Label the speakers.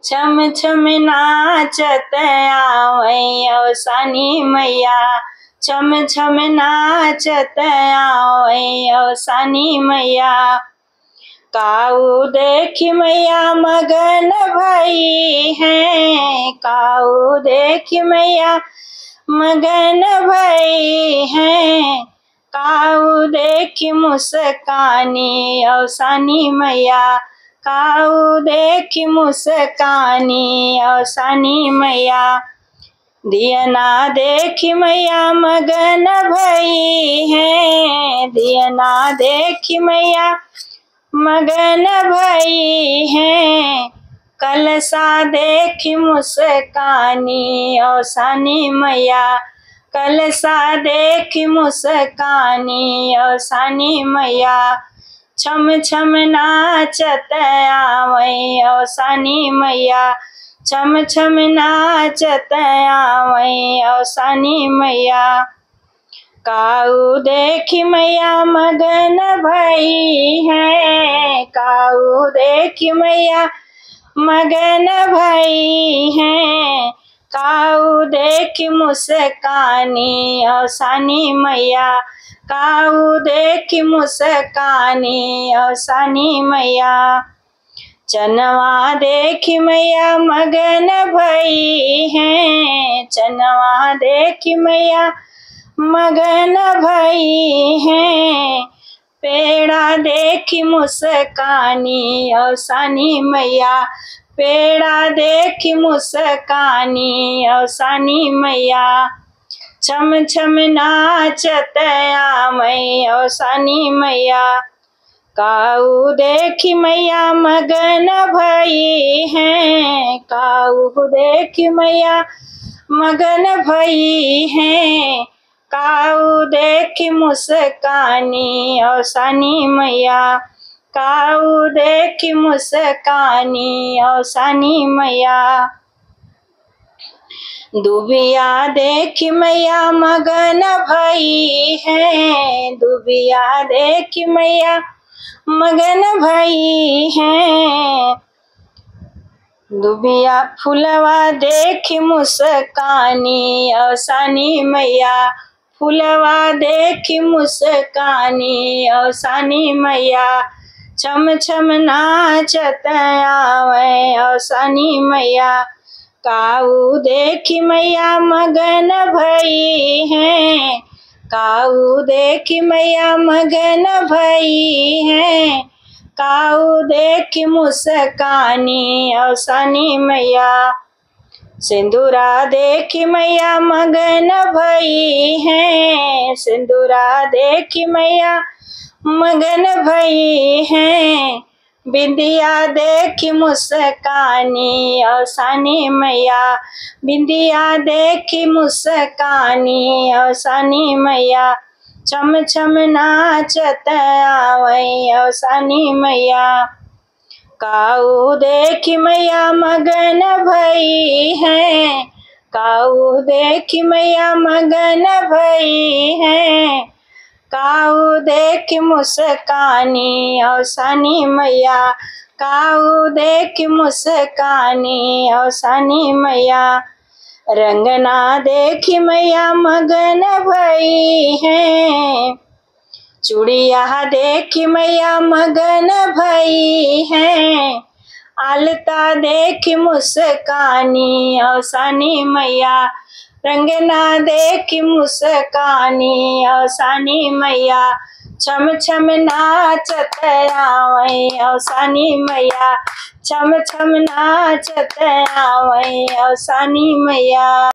Speaker 1: छम छम नाचत आवै औसानी मैया, छम छम नाचत आवै औसानी मैया। काऊ देखी मैया मगन भई हैं, काऊ देखी मैया मगन भई हैं, काऊ देखी मुस्कानी औसानी मैया, काऊ देखी मुस्कानी औसानी मैया। दियना देखी मैया मगन भई हैं, दियना देखी मैया मगन भई हैं, कलसा देखी मुस्कानी औसानी मैया, कलसा देखी मुस्कानी औसानी मैया। छम छम नाचत आवै औसानी मैया, छम छम नाचत आवै औसानी मैया। काऊ देखी मैया मगन भई हैं, काऊ देखी मैया मगन भई हैं, काऊ देखी मुस्कानी औसानी मैया, काऊ देखी मुस्कानी औसानी मैया। चनवा देखी मैया मगन भई हैं, चनवा देखी मैया मगन भई हैं, पेड़ा देखी मुस्कानी औसानी मैया, पेड़ा देखी मुस्कानी औसानी मैया। छम छम नाचत आवै औसानी मैया, काऊ देखी मैया मगन भई हैं, काऊ देखी मैया मगन भई हैं, काऊ देखी मुस्कानी औसानी मैया, काऊ देखी मुस्कानी औसानी मैया। दुबिया देखी मैया मगन भई हैं, दुबिया देखी मैया मगन भई हैं, दुबिया फुलवा देखी मुस्कानी औसानी मैया, फुलवा देखी मुस्कानी औसानी मैया। छम छम नाचत आवै औसानी मैया, काऊ देखी मैया मगन भई हैं, काऊ देखी मैया मगन भई हैं, काऊ देखी मुस्कानी औसानी मैया। सिंदूरा देखी मैया मगन भई हैं, सिंदूरा देखी मैया मगन भई हैं, बिंदिया देखी मुस्कानी औसानी मैया, बिंदिया देखी मुस्कानी औसानी मैया। छम छम नाचत आवै औसानी मैया, काऊ देखी मैया मगन भई हैं, काऊ देखी मैया मगन भई हैं, काऊ देखी मुस्कानी औसानी मैया, काऊ देखी मुस्कानी औसानी मैया। रंगना देखी मैया मगन भई हैं, चूड़िया देखी मैया मगन भई हैं, आलता देखी मुस्कानी औसानी मैया, रंगना देखी मुस्कानी औसानी मैया। छम छम नाचत आवै औसानी मैया, छम छम नाचत आवै औसानी मैया।